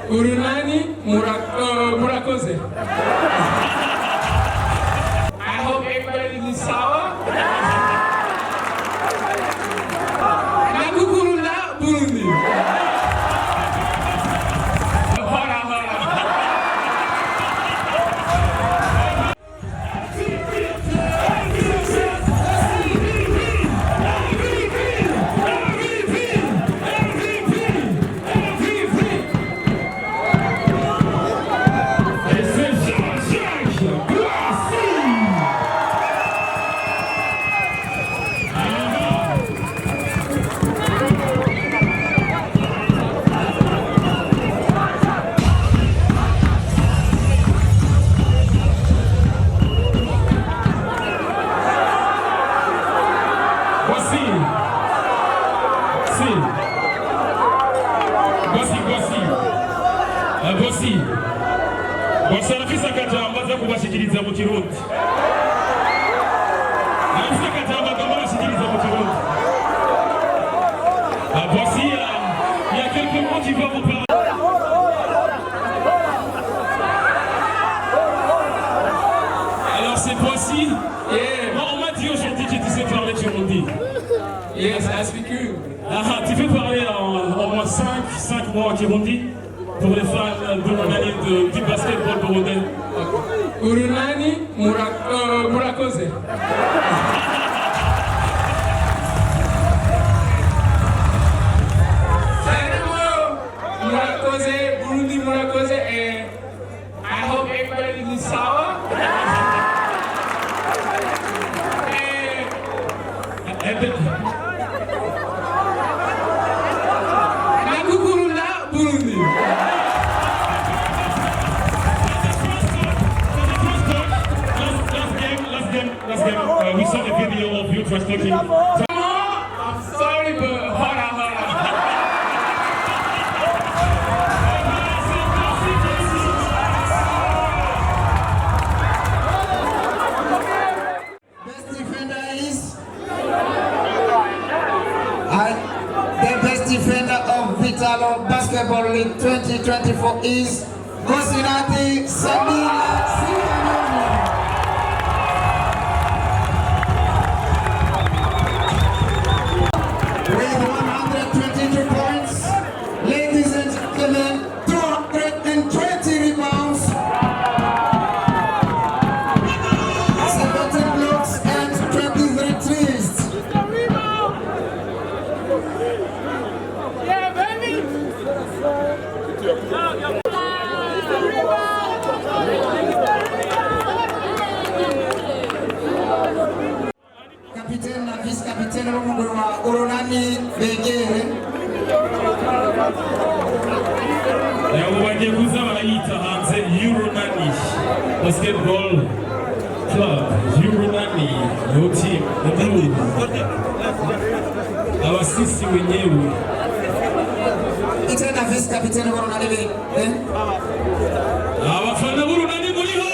Urunani murakoze. I hope everybody is sour. Nakukurula Burundi. Boissy. Wasarafisa katamba za kubashikiriza mu Kirundi. Arafisa katamba kama bashikiriza mu Kirundi. Boissy, il y a quelques mots qui vont vous parler. Alors c'est Boissy. On m'a dit aujourd'hui que tu sais parler Kirundi. Yes, I speak you. Tu peux parler en moins 5 mots en Kirundi? Pour les fans du basketball burundais. Urunani murakoze. Murakoze, Burundi murakoze, and I hope everybody is sour. Nakukurula Burundi. Last game, we saw the video of you trash talking. I'm sorry, but hara. Best defender is the best defender of Vitalo Basketball League 2024 is Boissy Sabina. With 122 points, ladies and gentlemen, 220 rebounds, 17 blocks, and 23 threes. Yeah, baby! Capitaine na vice-capitaine wa Urunani begere. Bagiye kuza barayita hanze Urunani Basketball Club. Urunani, your team, the blue. Abasisi wenyewe. Capitaine na vice-capitaine wa Urunani begere. Abafana b'Urunani muriho.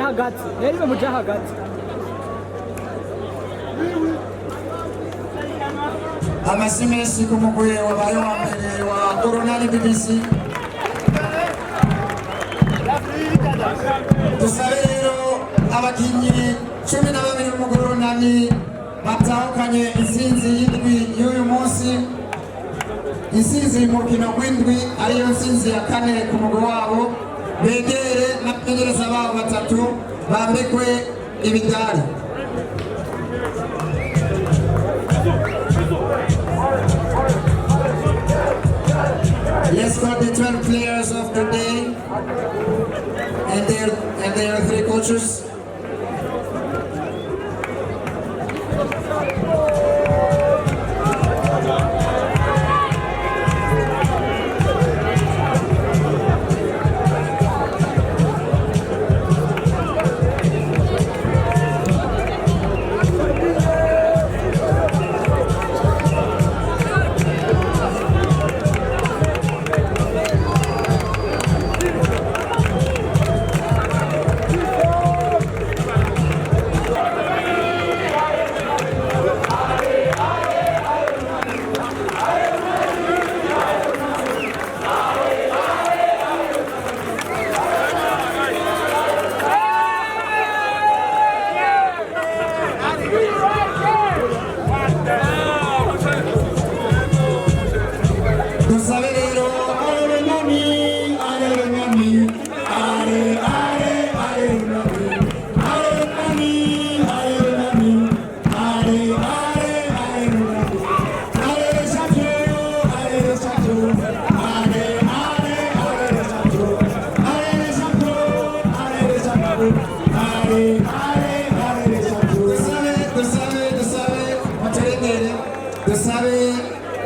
hagati yari muja hagati amasimesi kumugwe wabaye wa mbere wa Coronel BBC tusabero abakinyi 12 mu Coronel batahukanye insinzi y'indwi y'uyu munsi insinzi mu rukino rw'indwi ariyo nsinzi ya kane ku mugwi wabo begere n'abategereza babo batatu bambikwe ibidari. Let's call the 12 players of the day and their 3 coaches.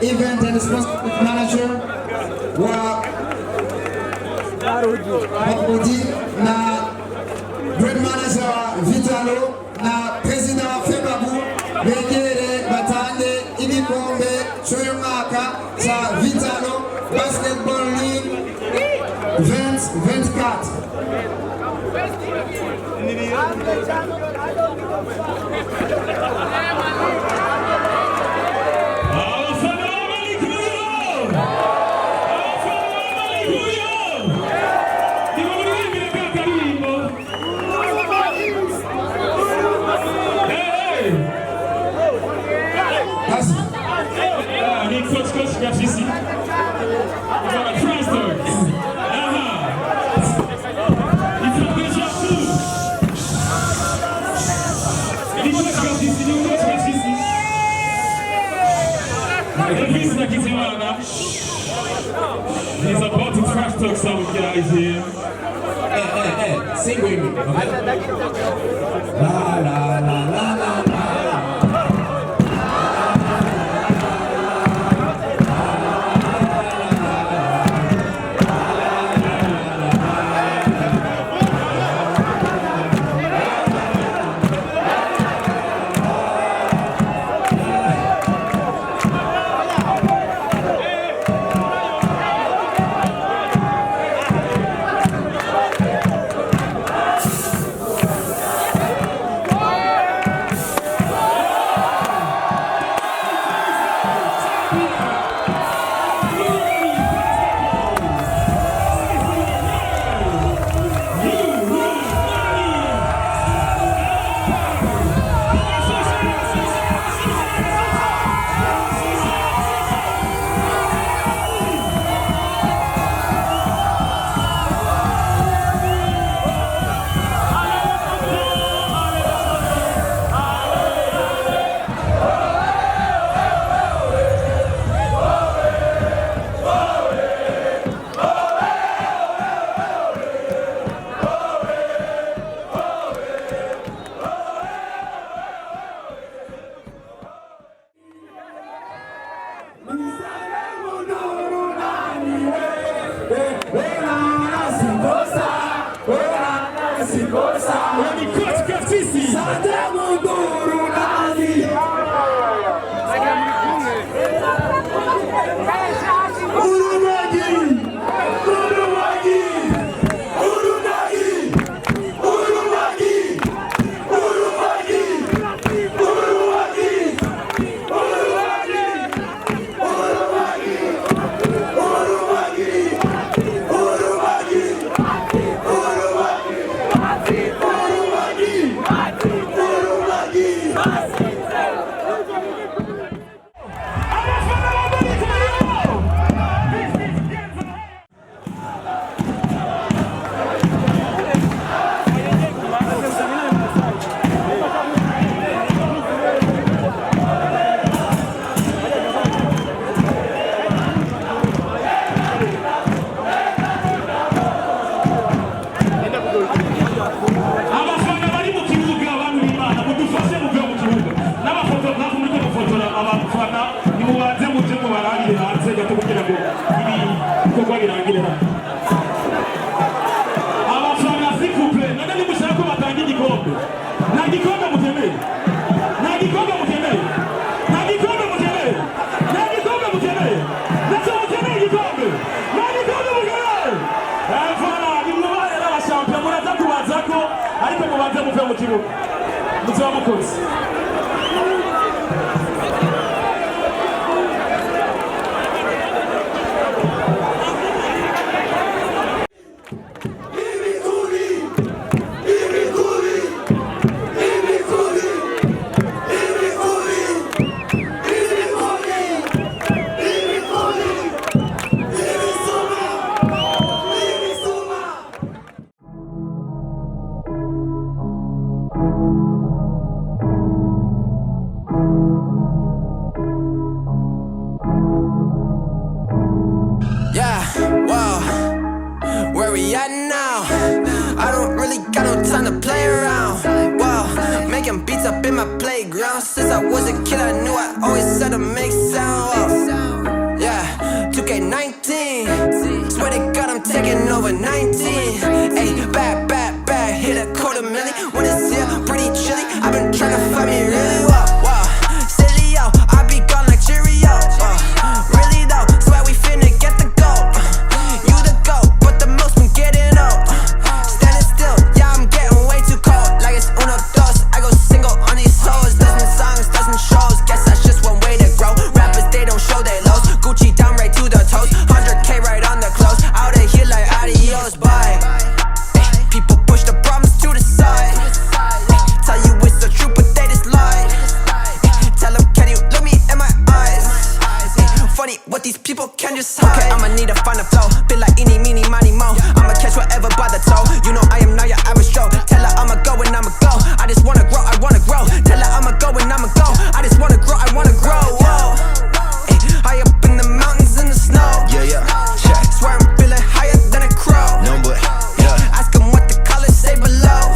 event and sponsorship manager wa Boissy na brand manager wa Vitalo na president wa Febabu begere batange ibikombe cy'uyu mwaka cha Vitalo Basketball League 2024. Boissy. He's about to trash talk some guys here. Hey, sing with me, okay? La la la la la la. I'ma need to find a flow. Feel like eeny, meeny, miny, mo. I'ma catch whatever by the toe. You know I am not your average Joe. Tell her I'ma go and I'ma go. I just wanna grow, I wanna grow. Tell her I'ma go and I'ma go. I just wanna grow, I wanna grow. Whoa. Ay, high up in the mountains in the snow. Yeah. Swear I'm feeling higher than a crow. No, but ask them what the colors say below.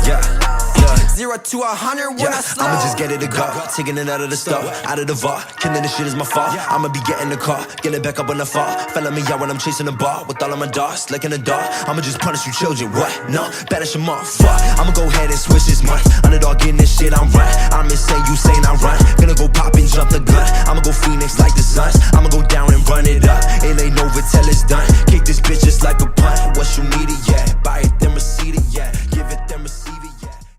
0 to 100 when I slow. I'ma just get it to go, taking it out of the store, out of the vault. Killing this shit is my fault. I'ma be getting the car, getting back up on the fall. Felling me out when I'm chasing the ball with all of my dogs, licking the dog. I'ma just punish you children. What? No, banish them all. Fuck. I'ma go ahead and switch this month. Underdog getting this shit, I'm right. I'm insane, you saying I'm right. Gonna go pop and jump the gun. I'ma go Phoenix like the Suns.